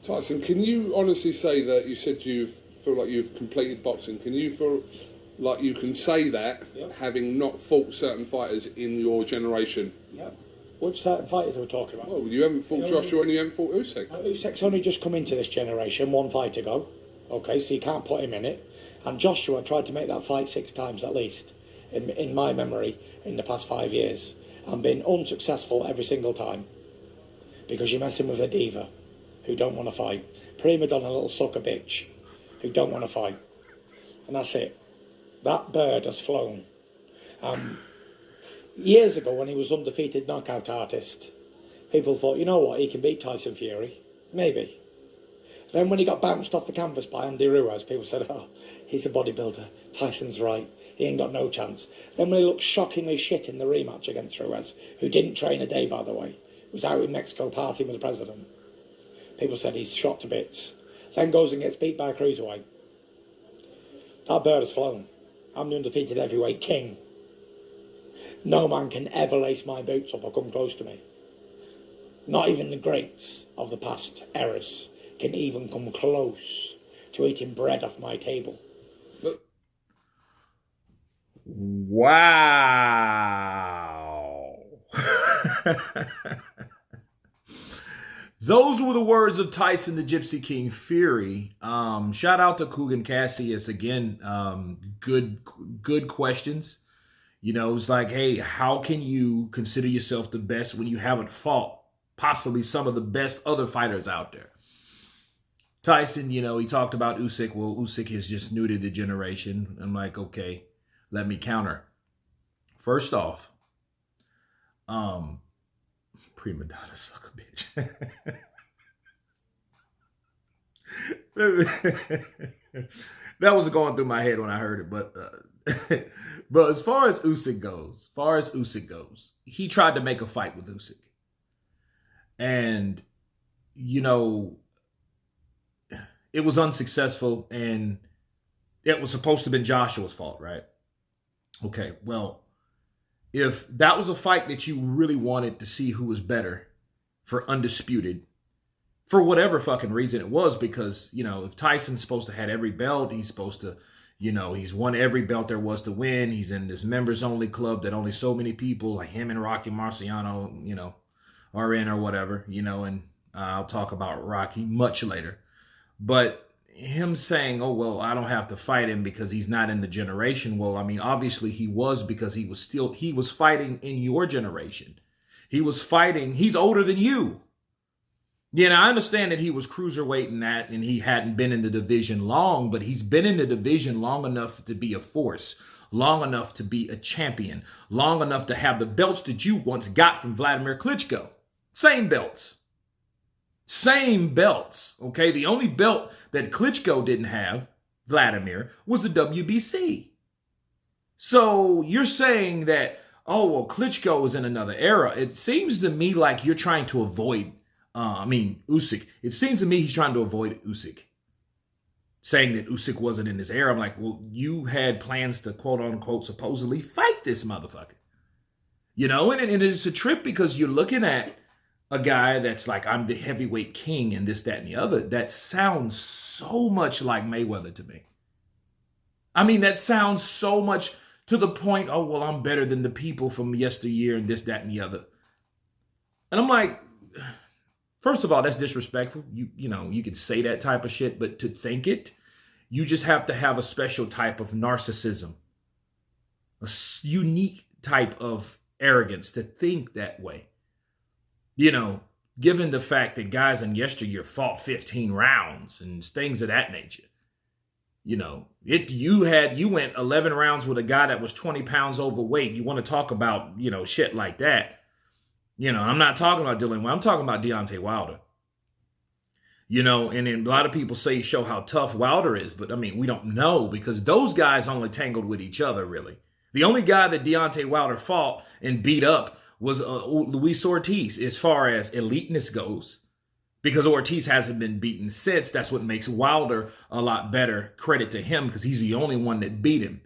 Tyson, can you honestly say that you said you feel like you've completed boxing? Can you feel like you can say that, having not fought certain fighters in your generation? Yeah. Which certain fighters are we talking about? Well, you haven't fought Joshua and you haven't fought Usyk. Usyk's only just come into this generation, one fight ago. Okay, so you can't put him in it. And Joshua tried to make that fight 6 times at least, in my memory, in the past 5 years, and been unsuccessful every single time. Because you're messing with a diva who don't want to fight. Premadonna, little sucker bitch, who don't want to fight. And that's it. That bird has flown. Years ago, when he was undefeated knockout artist, people thought, you know what, he can beat Tyson Fury. Maybe. Then when he got bounced off the canvas by Andy Ruiz, people said, oh, he's a bodybuilder. Tyson's right. He ain't got no chance. Then when he looked shockingly shit in the rematch against Ruiz, who didn't train a day, by the way, was out in Mexico partying with the president, people said he's shot to bits. Then goes and gets beat by a cruiserweight. That bird has flown. I'm the undefeated heavyweight king. No man can ever lace my boots up or come close to me. Not even the greats of the past eras can even come close to eating bread off my table. Look. Wow. Those were the words of Tyson the Gypsy King Fury. Shout out to Coogan Cassius again. Good questions. You know, it's like, hey, how can you consider yourself the best when you haven't fought possibly some of the best other fighters out there? Tyson, you know, he talked about Usyk. Well, Usyk is just new to the generation. I'm like, okay, let me counter. First off, Premadonna suck a bitch. That was going through my head when I heard it, but but as far as Usyk goes, he tried to make a fight with Usyk, and you know, it was unsuccessful, and it was supposed to have been Joshua's fault, right? Okay, well, if that was a fight that you really wanted to see who was better for undisputed, for whatever fucking reason it was, because, you know, if Tyson's supposed to have every belt, he's supposed to, you know, he's won every belt there was to win. He's in this members only club that only so many people like him and Rocky Marciano, you know, are in or whatever, you know, and I'll talk about Rocky much later. But him saying, oh, well, I don't have to fight him because he's not in the generation. Well, I mean, obviously he was, because he was fighting in your generation. He was fighting, he's older than you. Yeah, now I understand that he was cruiserweight in that and he hadn't been in the division long, but he's been in the division long enough to be a force, long enough to be a champion, long enough to have the belts that you once got from Vladimir Klitschko. Same belts. Same belts, okay? The only belt that Klitschko didn't have, Vladimir, was the WBC. So you're saying that, oh, well, Klitschko is in another era. It seems to me like you're trying to avoid, Usyk. It seems to me he's trying to avoid Usyk. Saying that Usyk wasn't in this era. I'm like, well, you had plans to, quote unquote, supposedly fight this motherfucker. You know, and it's a trip because you're looking at a guy that's like, I'm the heavyweight king and this, that, and the other. That sounds so much like Mayweather to me. I mean, that sounds so much to the point, oh, well, I'm better than the people from yesteryear and this, that, and the other. And I'm like, first of all, that's disrespectful. You know, you could say that type of shit, but to think it, you just have to have a special type of narcissism, a unique type of arrogance to think that way. You know, given the fact that guys in yesteryear fought 15 rounds and things of that nature. You know, you went 11 rounds with a guy that was 20 pounds overweight. You want to talk about, you know, shit like that. You know, I'm not talking about Dylan. I'm talking about Deontay Wilder. You know, and then a lot of people show how tough Wilder is. But, I mean, we don't know because those guys only tangled with each other, really. The only guy that Deontay Wilder fought and beat up was Luis Ortiz as far as eliteness goes. Because Ortiz hasn't been beaten since. That's what makes Wilder a lot better. Credit to him because he's the only one that beat him.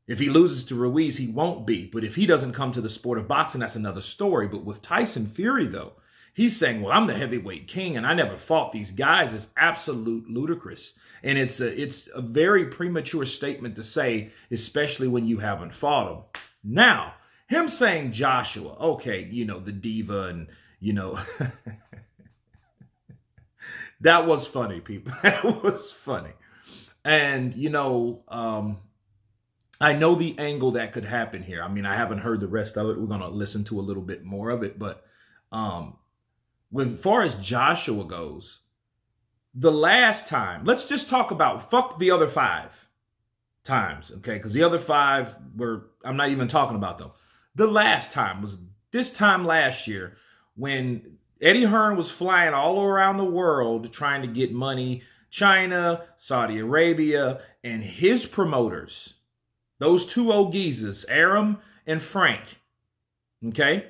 If he loses to Ruiz, he won't be. But if he doesn't come to the sport of boxing, that's another story. But with Tyson Fury, though, he's saying, well, I'm the heavyweight king and I never fought these guys, is absolute ludicrous. And it's a very premature statement to say, especially when you haven't fought him. Now, him saying Joshua, okay, you know, the Diva and, you know, that was funny, people. That was funny. And, you know, I know the angle that could happen here. I mean, I haven't heard the rest of it. We're going to listen to a little bit more of it. But as far as Joshua goes, the last time, let's just talk about, fuck the other 5 times, okay? Because the other 5 were, I'm not even talking about them. The last time was this time last year when Eddie Hearn was flying all around the world trying to get money. China, Saudi Arabia, and his promoters, those 2 old geezers, Aram and Frank, okay?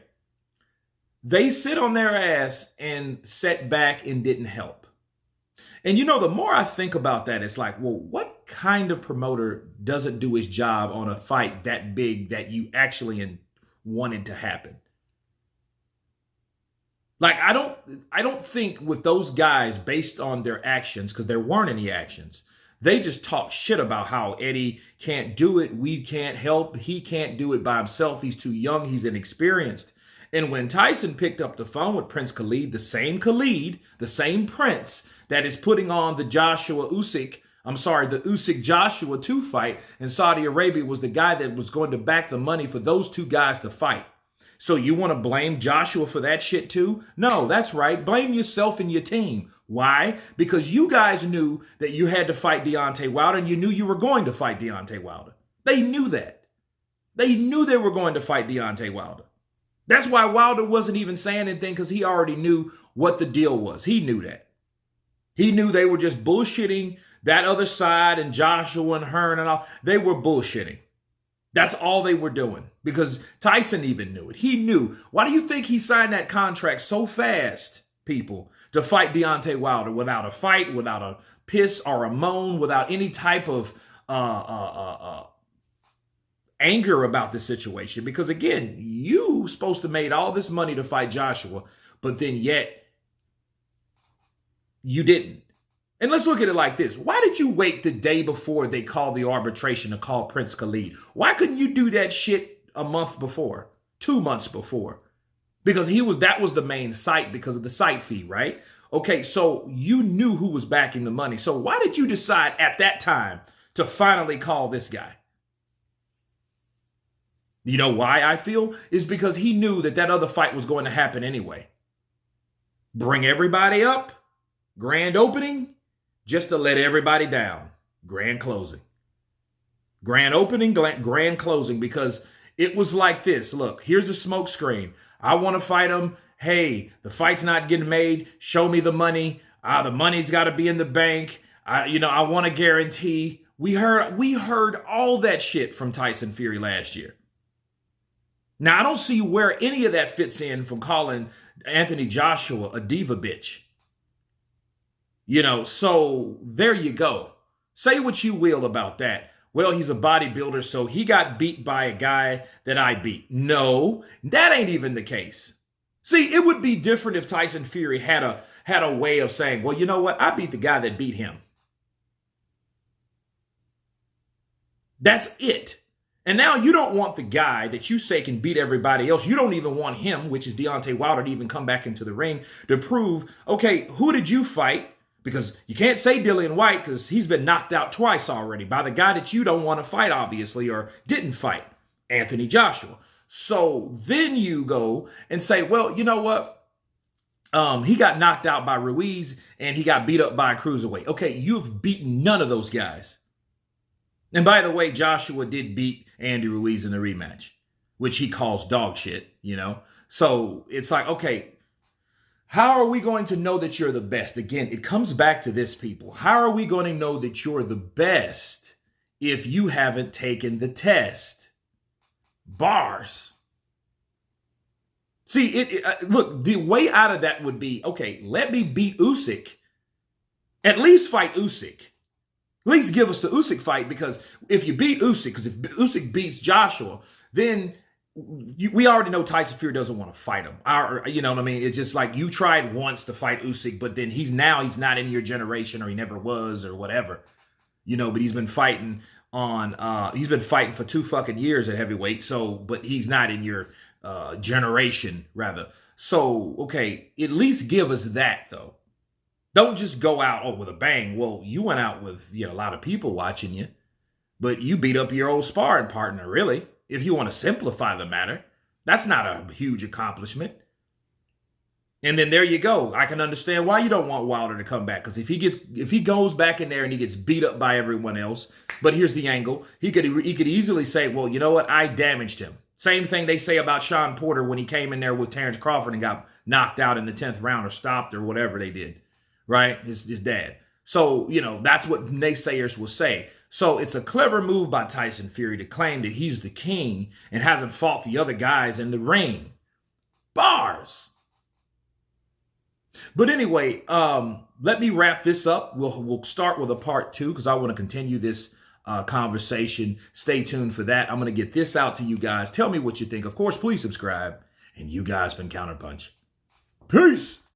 They sit on their ass and sat back and didn't help. And you know, the more I think about that, it's like, well, what kind of promoter doesn't do his job on a fight that big that you actually wanted to happen? Like, I don't think with those guys, based on their actions, because there weren't any actions, they just talk shit about how Eddie can't do it, we can't help, he can't do it by himself, he's too young, he's inexperienced. And when Tyson picked up the phone with Prince Khalid, the same Prince that is putting on the the Usyk Joshua 2 fight, and Saudi Arabia was the guy that was going to back the money for those 2 guys to fight. So you want to blame Joshua for that shit too? No, that's right. Blame yourself and your team. Why? Because you guys knew that you had to fight Deontay Wilder, and you knew you were going to fight Deontay Wilder. They knew that. They knew they were going to fight Deontay Wilder. That's why Wilder wasn't even saying anything, because he already knew what the deal was. He knew that. He knew they were just bullshitting that other side, and Joshua and Hearn and all. They were bullshitting. That's all they were doing, because Tyson even knew it. He knew. Why do you think he signed that contract so fast, people, to fight Deontay Wilder without a fight, without a piss or a moan, without any type of anger about the situation? Because again, you supposed to made all this money to fight Joshua, but then yet you didn't. And let's look at it like this. Why did you wait the day before they called the arbitration to call Prince Khalid? Why couldn't you do that shit a month before, 2 months before? Because that was the main site because of the site fee, right? Okay, so you knew who was backing the money. So why did you decide at that time to finally call this guy? You know why I feel? Is because he knew that other fight was going to happen anyway. Bring everybody up, grand opening, just to let everybody down. Grand closing. Grand opening, grand closing, because it was like this. Look, here's the smoke screen. I want to fight him. Hey, the fight's not getting made. Show me the money. The money's got to be in the bank. I want a guarantee. We heard all that shit from Tyson Fury last year. Now, I don't see where any of that fits in from calling Anthony Joshua a diva bitch. So there you go. Say what you will about that. Well, he's a bodybuilder, so he got beat by a guy that I beat. No, that ain't even the case. See, it would be different if Tyson Fury had a way of saying, well, you know what? I beat the guy that beat him. That's it. And now you don't want the guy that you say can beat everybody else. You don't even want him, which is Deontay Wilder, to even come back into the ring to prove, okay, who did you fight? Because you can't say Dillian White, because he's been knocked out twice already by the guy that you don't want to fight, obviously, or didn't fight, Anthony Joshua. So then you go and say, well, you know what? He got knocked out by Ruiz and he got beat up by a cruiserweight. Okay, you've beaten none of those guys. And by the way, Joshua did beat Andy Ruiz in the rematch, which he calls dog shit, So it's like, okay, how are we going to know that you're the best? Again, it comes back to this, people. How are we going to know that you're the best if you haven't taken the test? Bars. See, look, the way out of that would be, okay, let me beat Usyk. At least fight Usyk. At least give us the Usyk fight, because if you beat Usyk, because if Usyk beats Joshua, then we already know Tyson Fury doesn't want to fight him. You know what I mean? It's just like you tried once to fight Usyk, but then he's not in your generation, or he never was, or whatever. You know, but he's been fighting for 2 fucking years at heavyweight. So, but he's not in your generation, rather. So, okay, at least give us that though. Don't just go out with a bang. Well, you went out with a lot of people watching you, but you beat up your old sparring partner, really. If you want to simplify the matter, that's not a huge accomplishment. And then there you go. I can understand why you don't want Wilder to come back, because if he goes back in there and he gets beat up by everyone else, but here's the angle: he could easily say, well, you know what, I damaged him. Same thing they say about Sean Porter when he came in there with Terrence Crawford and got knocked out in the 10th round or stopped or whatever they did, right? His dad. So, that's what naysayers will say. So it's a clever move by Tyson Fury to claim that he's the king and hasn't fought the other guys in the ring. Bars. But anyway, let me wrap this up. We'll start with a part 2 because I want to continue this conversation. Stay tuned for that. I'm going to get this out to you guys. Tell me what you think. Of course, please subscribe. And you guys been Counterpunch. Peace.